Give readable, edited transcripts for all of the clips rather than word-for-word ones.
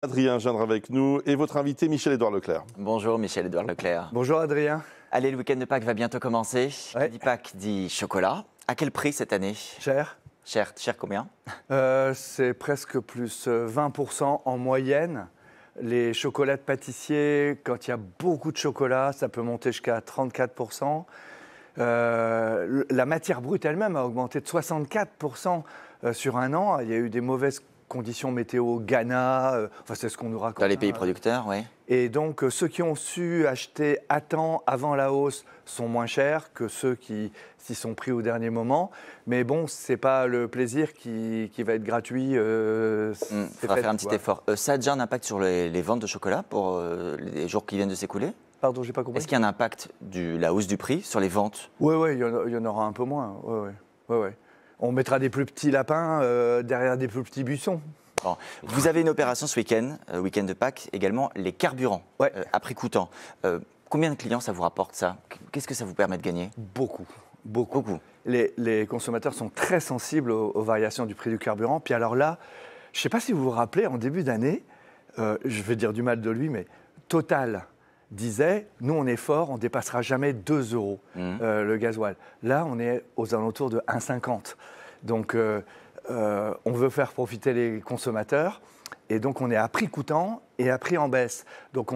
Adrien Gindre avec nous et votre invité Michel-Édouard Leclerc. Bonjour Michel-Édouard Leclerc. Bonjour Adrien. Allez, le week-end de Pâques va bientôt commencer. Ouais. Qui dit Pâques dit chocolat. À quel prix cette année? Cher. Cher combien? C'est presque plus 20% en moyenne. Les chocolats de pâtissier, quand il y a beaucoup de chocolat, ça peut monter jusqu'à 34%. La matière brute elle-même a augmenté de 64% sur un an. Il y a eu des mauvaises conditions météo, Ghana, enfin c'est ce qu'on nous raconte. Dans les pays producteurs, oui. Et donc ceux qui ont su acheter à temps avant la hausse sont moins chers que ceux qui s'y sont pris au dernier moment. Mais bon, c'est pas le plaisir qui va être gratuit. Il faudra faire un petit effort. Ça a déjà un impact sur les ventes de chocolat pour les jours qui viennent de s'écouler? Pardon, j'ai pas compris. Est-ce qu'il y a un impact de la hausse du prix sur les ventes? Oui, il y en aura un peu moins. Ouais. On mettra des plus petits lapins derrière des plus petits buissons. Bon. Vous avez une opération ce week-end, week-end de Pâques, également les carburants, Ouais. à prix coûtant. Combien de clients ça vous rapporte ça? Qu'est-ce que ça vous permet de gagner? Beaucoup. Les consommateurs sont très sensibles aux variations du prix du carburant. Puis alors là, je ne sais pas si vous vous rappelez, en début d'année, je vais dire du mal de lui, mais Total disait, nous on est fort, on ne dépassera jamais 2 euros le gasoil. Là, on est aux alentours de 1,50. Donc, on veut faire profiter les consommateurs. Et donc, on est à prix coûtant et à prix en baisse. Donc,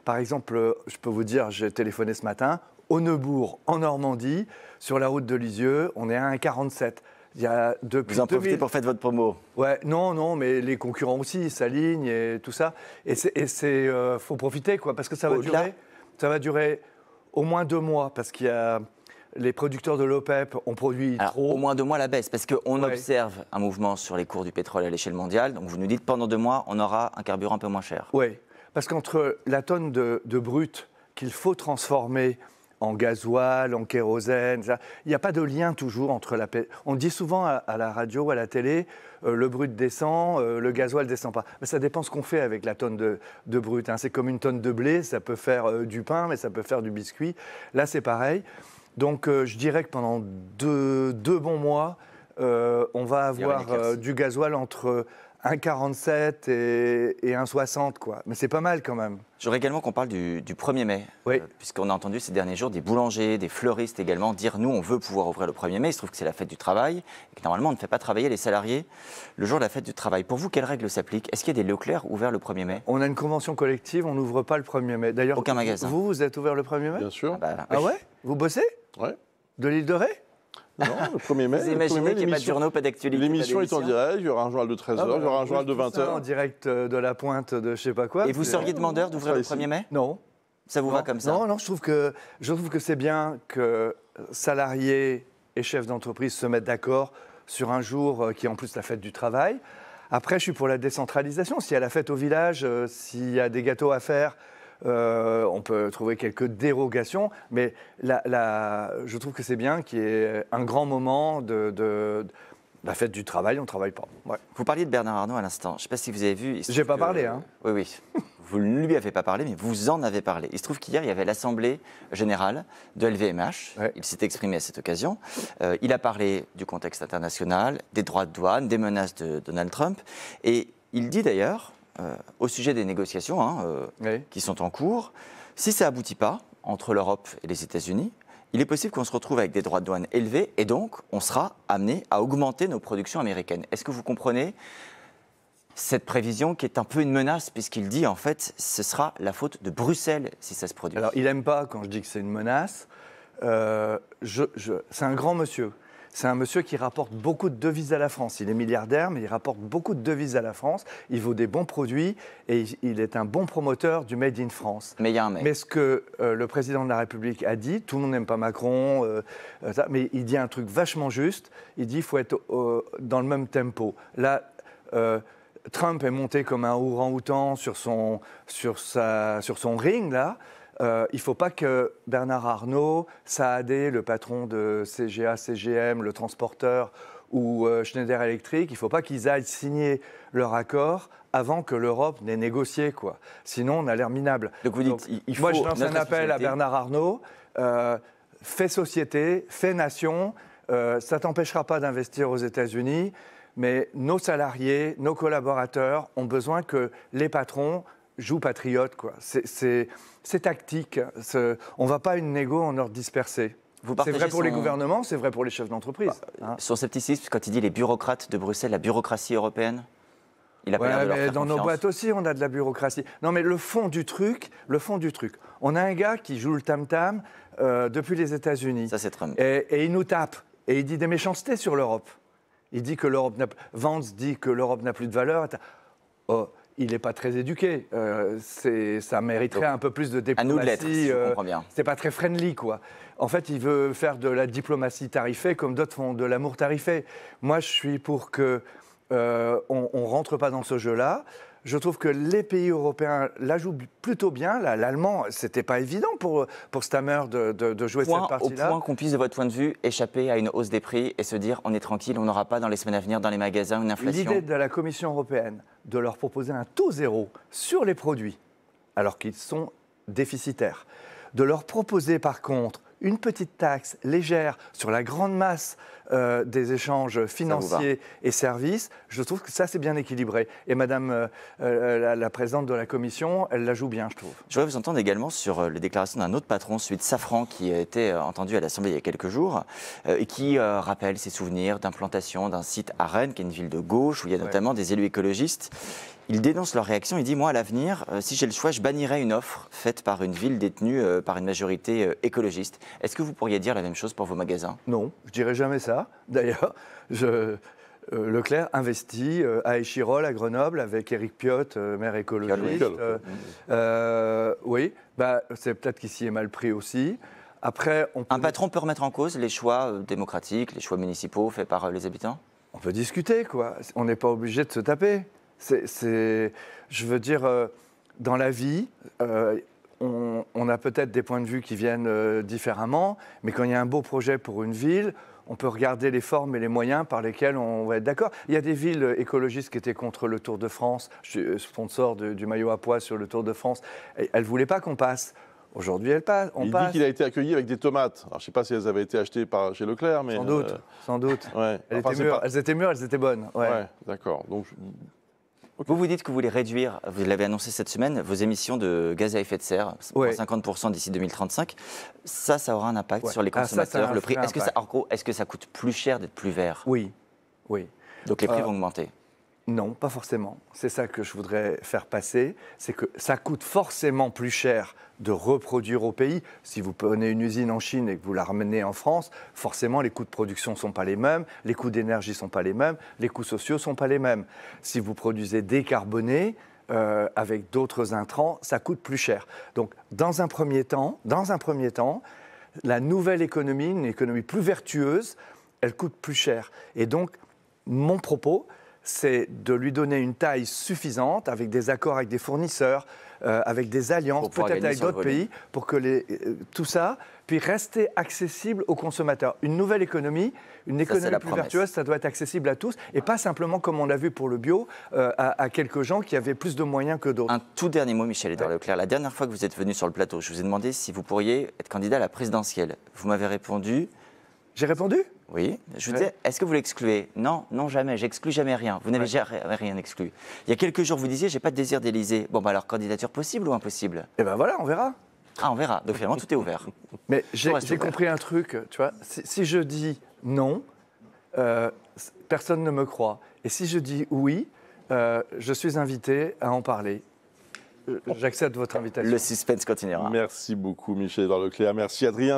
par exemple, je peux vous dire, j'ai téléphoné ce matin, au Neubourg, en Normandie, sur la route de Lisieux, on est à 1,47. Vous en profitez pour faire votre promo? Ouais, non, mais les concurrents aussi, s'alignent et tout ça. Et faut profiter, quoi, parce que ça va durer au moins 2 mois, parce qu'il y a les producteurs de l'OPEP ont produit trop. Au moins 2 mois la baisse, parce qu'on observe un mouvement sur les cours du pétrole à l'échelle mondiale. Donc vous nous dites pendant 2 mois, on aura un carburant un peu moins cher. Oui, parce qu'entre la tonne de brut qu'il faut transformer en gasoil, en kérosène, il n'y a pas de lien toujours entre la... On dit souvent à la radio ou à la télé, le brut descend, le gasoil ne descend pas. Mais ça dépend ce qu'on fait avec la tonne de brut. C'est comme une tonne de blé, ça peut faire du pain, mais ça peut faire du biscuit. Là, c'est pareil. Donc, je dirais que pendant deux bons mois, on va avoir du gasoil entre 1,47 et 1,60, quoi. Mais c'est pas mal quand même. J'aurais également qu'on parle du 1er mai, oui. Puisqu'on a entendu ces derniers jours des boulangers, des fleuristes également dire « nous, on veut pouvoir ouvrir le 1er mai ». Il se trouve que c'est la fête du travail et que normalement, on ne fait pas travailler les salariés le jour de la fête du travail. Pour vous, quelles règles s'appliquent? Est-ce qu'il y a des Leclerc ouverts le 1er mai? On a une convention collective, on n'ouvre pas le 1er mai. D'ailleurs, aucun magasin. Vous êtes ouvert le 1er mai? Bien sûr. Ah ouais? Vous bossez? Ouais. De l'île de Ré? Non, le 1er mai. Vous imaginez qu'il n'y a pas de journaux, pas d'actualité? L'émission est en direct, il y aura un journal de 13h, il y aura un journal de 20h. En direct de la pointe de je sais pas quoi. Et vous seriez demandeur d'ouvrir le 1er mai? Non. Ça vous va comme ça? Non, je trouve que c'est bien que salariés et chefs d'entreprise se mettent d'accord sur un jour qui est en plus la fête du travail. Après, je suis pour la décentralisation. S'il y a la fête au village, s'il y a des gâteaux à faire, on peut trouver quelques dérogations, mais je trouve que c'est bien qu'il y ait un grand moment de la fête du travail, on ne travaille pas. Ouais. Vous parliez de Bernard Arnault à l'instant. Je ne sais pas si vous avez vu. J'ai pas parlé, hein. Oui. Vous ne lui avez pas parlé, mais vous en avez parlé. Il se trouve qu'hier, il y avait l'Assemblée générale de LVMH. Ouais. Il s'est exprimé à cette occasion. Il a parlé du contexte international, des droits de douane, des menaces de Donald Trump. Et il dit d'ailleurs, au sujet des négociations qui sont en cours, si ça aboutit pas entre l'Europe et les États-Unis, il est possible qu'on se retrouve avec des droits de douane élevés et donc on sera amené à augmenter nos productions américaines. Est-ce que vous comprenez cette prévision qui est un peu une menace puisqu'il dit en fait ce sera la faute de Bruxelles si ça se produit? Alors il n'aime pas quand je dis que c'est une menace. C'est un grand monsieur. C'est un monsieur qui rapporte beaucoup de devises à la France. Il est milliardaire, mais il rapporte beaucoup de devises à la France. Il vaut des bons produits et il est un bon promoteur du Made in France. Mais il y a un mais. Mais ce que le président de la République a dit, tout le monde n'aime pas Macron, mais il dit un truc vachement juste. Il dit qu'il faut être dans le même tempo. Là, Trump est monté comme un orang-outan sur son ring, là. Il ne faut pas que Bernard Arnault, Saadé, le patron de CGA, CGM, le transporteur, ou Schneider Electric, il ne faut pas qu'ils aillent signer leur accord avant que l'Europe n'ait négocié, quoi. Sinon, on a l'air minable. Donc vous dites, il faut... Moi, je lance un appel à Bernard Arnault. Fais société, fais nation. Ça ne t'empêchera pas d'investir aux États-Unis. mais nos salariés, nos collaborateurs ont besoin que les patrons jouent patriotes, quoi. C'est tactique. On ne va pas à une négo en ordre dispersé. C'est vrai pour les gouvernements, c'est vrai pour les chefs d'entreprise. Son scepticisme, quand il dit les bureaucrates de Bruxelles, la bureaucratie européenne, il a pas l'air de leur faire dans confiance. nos boîtes aussi, on a de la bureaucratie. Non, mais le fond du truc, on a un gars qui joue le tam-tam depuis les États-Unis. Ça, c'est Trump. Et il nous tape. Et il dit des méchancetés sur l'Europe. Il dit que Vance dit que l'Europe n'a plus de valeur. Oh, il n'est pas très éduqué. Ça mériterait un peu plus de diplomatie. À nous de l'être, si je comprends bien. C'est pas très friendly, quoi. En fait, il veut faire de la diplomatie tarifée comme d'autres font de l'amour tarifé. Moi, je suis pour que on ne rentre pas dans ce jeu-là. Je trouve que les pays européens la jouent plutôt bien. L'allemand, c'était pas évident pour Stammer de jouer cette partie-là. Au point qu'on puisse, de votre point de vue, échapper à une hausse des prix et se dire on est tranquille, on n'aura pas dans les semaines à venir dans les magasins une inflation. L'idée de la Commission européenne de leur proposer un taux zéro sur les produits, alors qu'ils sont déficitaires, de leur proposer par contre une petite taxe légère sur la grande masse des échanges financiers et services, je trouve que ça, c'est bien équilibré. Et Madame la présidente de la Commission, elle la joue bien, je trouve. Je voudrais vous entendre également sur les déclarations d'un autre patron, celui de Safran, qui a été entendu à l'Assemblée il y a quelques jours, et qui rappelle ses souvenirs d'implantation d'un site à Rennes, qui est une ville de gauche, où il y a notamment des élus écologistes. Il dénonce leur réaction, il dit « Moi, à l'avenir, si j'ai le choix, je bannirais une offre faite par une ville détenue par une majorité écologiste. » Est-ce que vous pourriez dire la même chose pour vos magasins? Non, je ne dirais jamais ça. D'ailleurs, Leclerc investit à Échirolles, à Grenoble, avec Éric Piotte, maire écologiste. Oui, c'est peut-être qu'il s'y est mal pris aussi. Après, un patron peut remettre en cause les choix démocratiques, les choix municipaux faits par les habitants? On peut discuter, quoi. On n'est pas obligé de se taper. Je veux dire, dans la vie, on a peut-être des points de vue qui viennent différemment, mais quand il y a un beau projet pour une ville, on peut regarder les formes et les moyens par lesquels on va être d'accord. Il y a des villes écologistes qui étaient contre le Tour de France. Je suis sponsor du maillot à pois sur le Tour de France. Elles ne voulaient pas qu'on passe. Aujourd'hui, elles passent. Il dit qu'il a été accueilli avec des tomates. Alors, je ne sais pas si elles avaient été achetées chez Leclerc, mais... Sans doute. Ouais. Elles étaient mûres, elles étaient bonnes. Ouais, d'accord. Donc... Okay. Vous dites que vous voulez réduire, vous l'avez annoncé cette semaine, vos émissions de gaz à effet de serre pour 50% d'ici 2035. Ça aura un impact sur les consommateurs, le prix. Est-ce que ça coûte plus cher d'être plus vert? Oui. Donc les prix vont augmenter? Non, pas forcément. C'est ça que je voudrais faire passer. C'est que ça coûte forcément plus cher de reproduire au pays. Si vous prenez une usine en Chine et que vous la ramenez en France, forcément les coûts de production ne sont pas les mêmes, les coûts d'énergie ne sont pas les mêmes, les coûts sociaux ne sont pas les mêmes. Si vous produisez décarboné, avec d'autres intrants, ça coûte plus cher. Donc dans un premier temps, la nouvelle économie, une économie plus vertueuse, elle coûte plus cher. Et donc, mon propos, c'est de lui donner une taille suffisante avec des accords avec des fournisseurs, avec des alliances, peut-être avec d'autres pays, pour que tout ça puisse rester accessible aux consommateurs. Une nouvelle économie, une économie plus vertueuse, ça doit être accessible à tous, et pas simplement, comme on l'a vu pour le bio, à quelques gens qui avaient plus de moyens que d'autres. Un tout dernier mot, Michel-Édouard Leclerc. La dernière fois que vous êtes venu sur le plateau, je vous ai demandé si vous pourriez être candidat à la présidentielle. Vous m'avez répondu... J'ai répondu? Oui. Je vous disais, est-ce que vous l'excluez? Non, jamais. J'exclus jamais rien. Vous n'avez jamais rien exclu. Il y a quelques jours, vous disiez, j'ai pas de désir d'Élysée. Bon, alors, candidature possible ou impossible? Eh bien voilà, on verra. Ah, on verra. Donc finalement, tout est ouvert. Mais j'ai compris un truc, tu vois. Si je dis non, personne ne me croit. Et si je dis oui, je suis invité à en parler. J'accepte votre invitation. Le suspense continuera. Merci beaucoup, Michel-Édouard Leclerc. Merci, Adrien.